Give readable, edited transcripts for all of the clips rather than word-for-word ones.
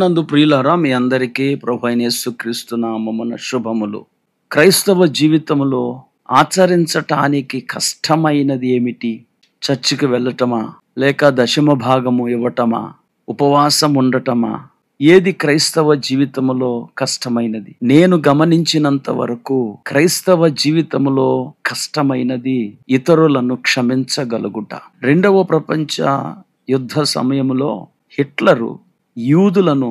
ప్రభువునందు ప్రియులారా, మీ అందరికీ ప్రభువైన యేసుక్రీస్తు నామమున శుభములు. క్రైస్తవ జీవితంలో ఆచరించటానికి కష్టమైనది ఏమిటి? చర్చికి వెళ్ళటమా, లేక దశమ భాగము ఇవ్వటమా, ఉపవాసం ఉండటమా? ఏది క్రైస్తవ జీవితంలో కష్టమైనది? నేను గమనించినంత వరకు క్రైస్తవ జీవితంలో కష్టమైనది ఇతరులను క్షమించగలుగుట. రెండవ ప్రపంచ యుద్ధ సమయంలో హిట్లరు యూదులను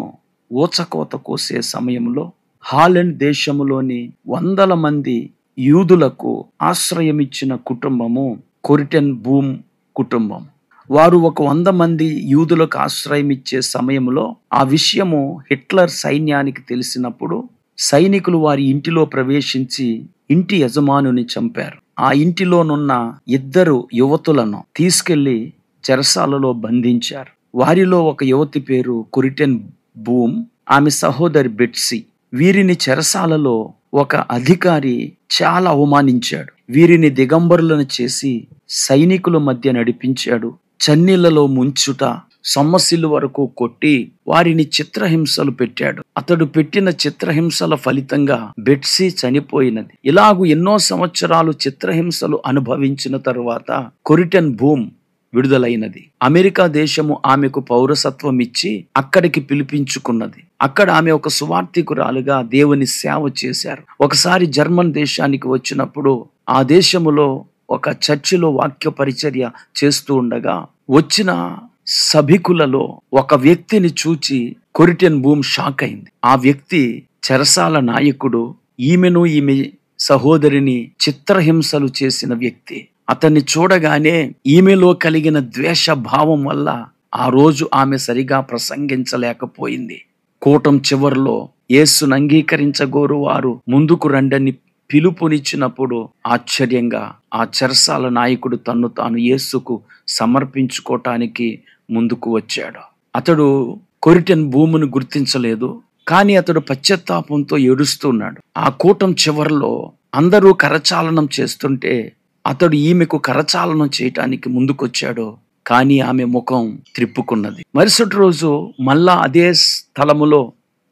ఊచకోత కోసే సమయంలో హాలెండ్ దేశములోని వందల మంది యూదులకు ఆశ్రయమిచ్చిన కుటుంబము కొరిటెన్ బూమ్ కుటుంబం. వారు 100 మంది యూదులకు ఆశ్రయం ఇచ్చే సమయంలో ఆ విషయము హిట్లర్ సైన్యానికి తెలిసినప్పుడు సైనికులు వారి ఇంటిలో ప్రవేశించి ఇంటి యజమానుని చంపారు. ఆ ఇంటిలోనున్న 2 యువతులను తీసుకెళ్లి చెరసాలలో బంధించారు. వారిలో ఒక యువతి పేరు కొరిటెన్ బూమ్, ఆమె సహోదరి బెట్సీ. వీరిని చెరసాలలో ఒక అధికారి చాలా అవమానించాడు. వీరిని దిగంబరులను చేసి సైనికుల మధ్య నడిపించాడు. చన్నీళ్లలో ముంచుట, సొమ్మసిల్లు వరకు కొట్టి వారిని చిత్రహింసలు పెట్టాడు. అతడు పెట్టిన చిత్రహింసల ఫలితంగా బెట్సీ చనిపోయినది. ఇలాగూ ఎన్నో సంవత్సరాలు చిత్రహింసలు అనుభవించిన తరువాత కొరిటెన్ బూమ్ విడుదలైనది. అమెరికా దేశము ఆమెకు పౌరసత్వం ఇచ్చి అక్కడికి పిలిపించుకున్నది. అక్కడ ఆమె ఒక సువార్థికురాలుగా దేవుని సేవ చేశారు. ఒకసారి జర్మన్ దేశానికి వచ్చినప్పుడు ఆ దేశములో ఒక చర్చిలో వాక్య పరిచర్య చేస్తూ ఉండగా వచ్చిన సభికులలో ఒక వ్యక్తిని చూచి కొరిటెన్ బూమ్ షాక్ అయింది. ఆ వ్యక్తి చెరసాల నాయకుడు, ఈమెను ఈమె సహోదరిని చిత్రహింసలు చేసిన వ్యక్తి. అతన్ని చూడగానే ఈమెలో కలిగిన ద్వేష భావం వల్ల ఆ రోజు ఆమె సరిగా ప్రసంగించలేకపోయింది. కూటం చివర్లో యేసును అంగీకరించగోరు వారు ముందుకు రండని పిలుపునిచ్చినప్పుడు ఆశ్చర్యంగా ఆ చెరసాల నాయకుడు తన్ను తాను యేసుకు సమర్పించుకోవటానికి ముందుకు వచ్చాడు. అతడు కొరిటెన్ బూమును గుర్తించలేదు, కానీ అతడు పశ్చాత్తాపంతో ఏడుస్తున్నాడు. ఆ కూటం చివర్లో అందరూ కరచాలనం చేస్తుంటే అతడు ఈమెకు కరచాలనం చేయటానికి ముందుకొచ్చాడు. కానీ ఆమె ముఖం త్రిప్పుకున్నది. మరుసటి రోజు మళ్ళా అదే స్థలములో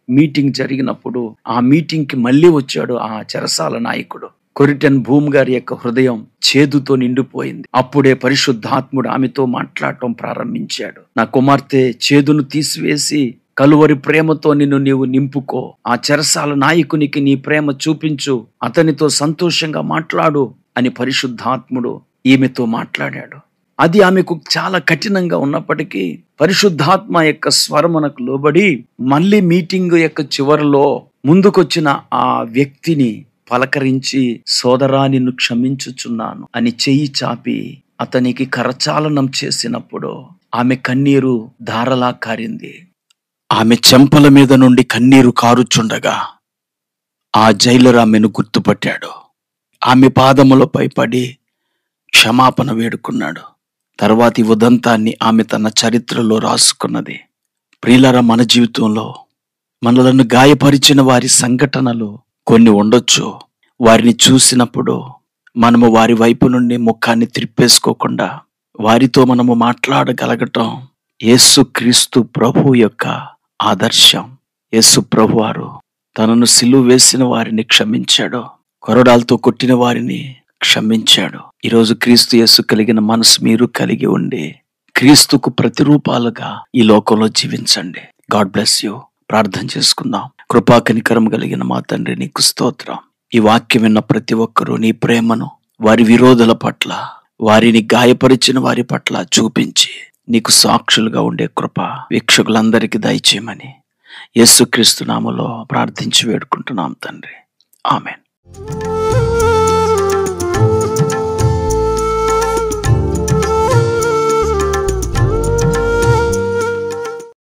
మీటింగ్ జరిగినప్పుడు ఆ మీటింగ్కి మళ్ళీ వచ్చాడు ఆ చెరసాల నాయకుడు. కొరిటెన్ బూమ్ గారి యొక్క హృదయం చేదుతో నిండిపోయింది. అప్పుడే పరిశుద్ధాత్ముడు ఆమెతో మాట్లాడటం ప్రారంభించాడు. నా కుమార్తె, చేదును తీసివేసి కలువరి ప్రేమతో నీవు నింపుకో. ఆ చెరసాల నాయకునికి నీ ప్రేమ చూపించు, అతనితో సంతోషంగా మాట్లాడు అని పరిశుద్ధాత్ముడు ఈమెతో మాట్లాడాడు. అది ఆమెకు చాలా కఠినంగా ఉన్నప్పటికీ పరిశుద్ధాత్మ యొక్క స్వరమునకు లోబడి మళ్ళీ మీటింగ్ యొక్క చివరిలో ముందుకొచ్చిన ఆ వ్యక్తిని పలకరించి, సోదరా నిన్ను క్షమించుచున్నాను అని చెయ్యి చాపి అతనికి కరచాలనం చేసినప్పుడు ఆమె కన్నీరు ధారలా కారింది. ఆమె చెంపల మీద నుండి కన్నీరు కారుచుండగా ఆ జైలర్ ఆమెను గుర్తుపట్టాడు. ఆమె పాదములపై పడి క్షమాపణ వేడుకున్నాడు. తర్వాతి ఉదంతాన్ని ఆమె తన చరిత్రలో రాసుకున్నది. ప్రియులారా, మన జీవితంలో మనలను గాయపరిచిన వారి సంఘటనలు కొన్ని ఉండొచ్చు. వారిని చూసినప్పుడు మనము వారి వైపు నుండి ముఖాన్ని త్రిప్పేసుకోకుండా వారితో మనము మాట్లాడగలగటం యేసుక్రీస్తు ప్రభు యొక్క ఆదర్శం. యేసు ప్రభు వారు తనను సిలువ వేసిన వారిని క్షమించాడు, కొరడాలతో కొట్టిన వారిని క్షమించాడు. ఈరోజు క్రీస్తు యేసు కలిగిన మనసు మీరు కలిగి ఉండి క్రీస్తుకు ప్రతిరూపాలుగా ఈ లోకంలో జీవించండి. God bless you. ప్రార్థన చేసుకుందాం. కృపా కనికరం కలిగిన మా తండ్రి, నీకు స్తోత్రం. ఈ వాక్యం విన్న ప్రతి ఒక్కరూ నీ ప్రేమను వారి విరోధుల పట్ల, వారిని గాయపరిచిన వారి పట్ల చూపించి నీకు సాక్షులుగా ఉండే కృప వీక్షకులందరికీ దయచేయమని యేసుక్రీస్తు నామములో ప్రార్థించి వేడుకుంటున్నాం తండ్రి. ఆమెన్.